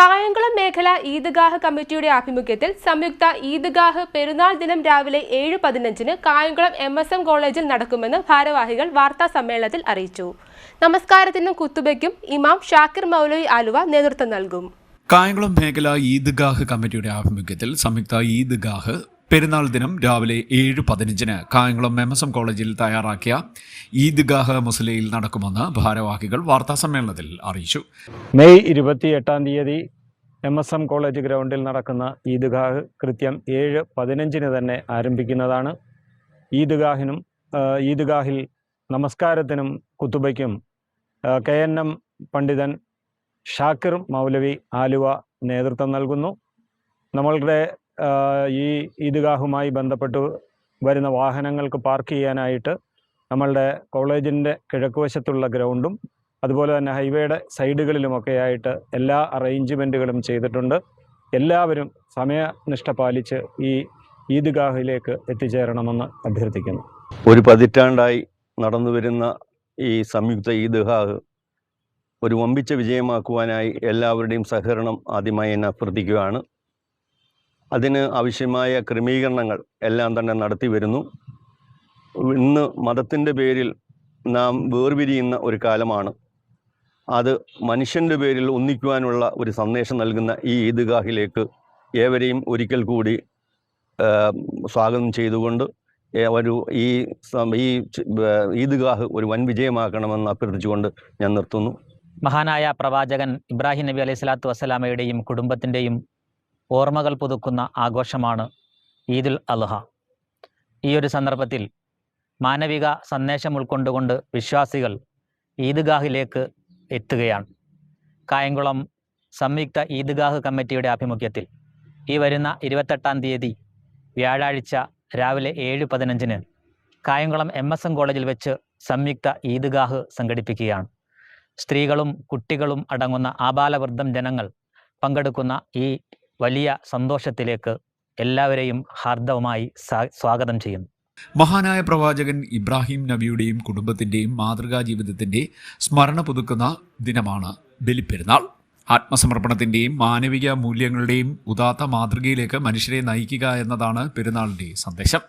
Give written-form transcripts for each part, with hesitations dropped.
കായംകുളം മേഖല ഈദ്ഗാഹ് കമ്മിറ്റിയുടെ ആഭിമുഖ്യത്തിൽ സംയുക്ത ഈദ്ഗാഹ് പെരുന്നാൾ ദിനം രാവിലെ 7:15 കായംകുളം MSM കോളേജിൽ നടക്കുമെന്ന് ഭാരവാഹികൾ വാർത്താ സമ്മേളനത്തിൽ അറിയിച്ചു. നമസ്കാരത്തിനും കുത്തുബയ്ക്കും ഇമാം ഷാക്കിർ മൗലവി ആലുവ നേതൃത്വം നൽകും. കായംകുളം മേഖല ഈദ്ഗാഹ് കമ്മിറ്റിയുടെ ആഭിമുഖ്യത്തിൽ സംയുക്ത ഈദ്ഗാഹ് പെരുന്നാൾ ദിനം രാവിലെ 7:15 കായംകുളം MSM കോളേജിൽ തയ്യാറാക്കിയ ഈദ്ഗാഹ് മുസ്ലിയിൽ നടക്കുമെന്ന് ഭാരവാഹികൾ വാർത്താസമ്മേളനത്തിൽ അറിയിച്ചു. മെയ് 28 MSM കോളേജ് ഗ്രൗണ്ടിൽ നടക്കുന്ന ഈദ്ഗാഹ് കൃത്യം 7:15 തന്നെ ആരംഭിക്കുന്നതാണ്. ഈദ്ഗാഹിൽ നമസ്കാരത്തിനും കുത്തുബയ്ക്കും KNM പണ്ഡിതൻ ഷാക്കിർ മൗലവി ആലുവ നേതൃത്വം നൽകുന്നു. നമ്മളുടെ ഈ ഈദ്ഗാഹുമായി ബന്ധപ്പെട്ട് വരുന്ന വാഹനങ്ങൾക്ക് പാർക്ക് ചെയ്യാനായിട്ട് നമ്മളുടെ കോളേജിൻ്റെ കിഴക്കുവശത്തുള്ള ഗ്രൗണ്ടും അതുപോലെ തന്നെ ഹൈവേയുടെ സൈഡുകളിലുമൊക്കെയായിട്ട് എല്ലാ അറേഞ്ച്മെൻറ്റുകളും ചെയ്തിട്ടുണ്ട്. എല്ലാവരും സമയനിഷ്ഠ പാലിച്ച് ഈ ഈദ്ഗാഹിലേക്ക് എത്തിച്ചേരണമെന്ന് അഭ്യർത്ഥിക്കുന്നു. ഒരു പതിറ്റാണ്ടായി നടന്നു വരുന്ന ഈ സംയുക്ത ഈദ്ഗാഹ് ഒരു വമ്പിച്ച വിജയമാക്കുവാനായി എല്ലാവരുടെയും സഹകരണം ആദ്യമായി എന്നെ അഭ്യർത്ഥിക്കുകയാണ്. അതിന് ആവശ്യമായ ക്രമീകരണങ്ങൾ എല്ലാം തന്നെ നടത്തി വരുന്നു. ഇന്ന് മതത്തിൻ്റെ പേരിൽ നാം വേർപിരിയുന്ന ഒരു കാലമാണ്. അത് മനുഷ്യൻ്റെ പേരിൽ ഒന്നിക്കുവാനുള്ള ഒരു സന്ദേശം നൽകുന്ന ഈ ഈദ്ഗാഹിലേക്ക് ഏവരെയും ഒരിക്കൽ കൂടി സ്വാഗതം ചെയ്തുകൊണ്ട് ഈ ഈദ്ഗാഹ് ഒരു വൻ വിജയമാക്കണമെന്ന് അഭ്യർത്ഥിച്ചുകൊണ്ട് ഞാൻ നിർത്തുന്നു. മഹാനായ പ്രവാചകൻ ഇബ്രാഹിം നബി അലൈഹി സ്വലാത്തു വസ്സലാമയുടെയും കുടുംബത്തിൻ്റെയും ഓർമ്മകൾ പുതുക്കുന്ന ആഘോഷമാണ് ഈദുൽ അദ്ഹ. ഈ ഒരു സന്ദർഭത്തിൽ മാനവിക സന്ദേശം ഉൾക്കൊണ്ടുകൊണ്ട് വിശ്വാസികൾ ഈദ്ഗാഹിലേക്ക് എത്തുകയാണ്. കായംകുളം സംയുക്ത ഈദ്ഗാഹ് കമ്മിറ്റിയുടെ ആഭിമുഖ്യത്തിൽ ഈ വരുന്ന 28 വ്യാഴാഴ്ച രാവിലെ 7:15 കായംകുളം MSM കോളേജിൽ വെച്ച് സംയുക്ത ഈദ്ഗാഹ് സംഘടിപ്പിക്കുകയാണ്. സ്ത്രീകളും കുട്ടികളും അടങ്ങുന്ന ആബാലവൃദ്ധം ജനങ്ങൾ പങ്കെടുക്കുന്ന ഈ വലിയ സന്തോഷത്തിലേക്ക് എല്ലാവരെയും ഹാർദവമായി സ്വാഗതം ചെയ്യുന്നു. മഹാനായ പ്രവാചകൻ ഇബ്രാഹിം നബിയുടെയും കുടുംബത്തിൻ്റെയും മാതൃകാ ജീവിതത്തിൻ്റെ സ്മരണ പുതുക്കുന്ന ദിനമാണ് ബലിപ്പെരുന്നാൾ. ആത്മസമർപ്പണത്തിൻ്റെയും മാനവിക മൂല്യങ്ങളുടെയും ഉദാത്ത മാതൃകയിലേക്ക് മനുഷ്യരെ നയിക്കുക എന്നതാണ് പെരുന്നാളിൻ്റെ സന്ദേശം.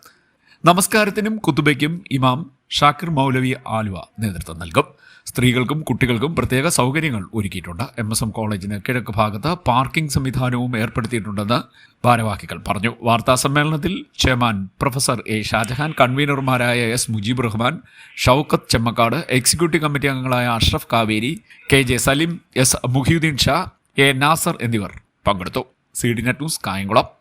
നമസ്കാരത്തിനും കുത്തുബയ്ക്കും ഇമാം ഷാക്കിർ മൗലവി ആലുവ നേതൃത്വം നൽകും. സ്ത്രീകൾക്കും കുട്ടികൾക്കും പ്രത്യേക സൗകര്യങ്ങൾ ഒരുക്കിയിട്ടുണ്ട്. MSM കോളേജിന് കിഴക്ക് ഭാഗത്ത് പാർക്കിംഗ് സംവിധാനവും ഏർപ്പെടുത്തിയിട്ടുണ്ടെന്ന് ഭാരവാഹികൾ പറഞ്ഞു. വാർത്താ സമ്മേളനത്തിൽ ചെയർമാൻ പ്രൊഫസർ A. ഷാജഹാൻ, കൺവീനർമാരായ S. Mujeeb Rahman, Shoukath Chemmakkad, executive committee അംഗങ്ങളായ Ashraf Kaveri, KJ Salim, S. Muhiyuddin Shah, A. Nasar എന്നിവർ പങ്കെടുത്തു. CDNet news Kayamkulam.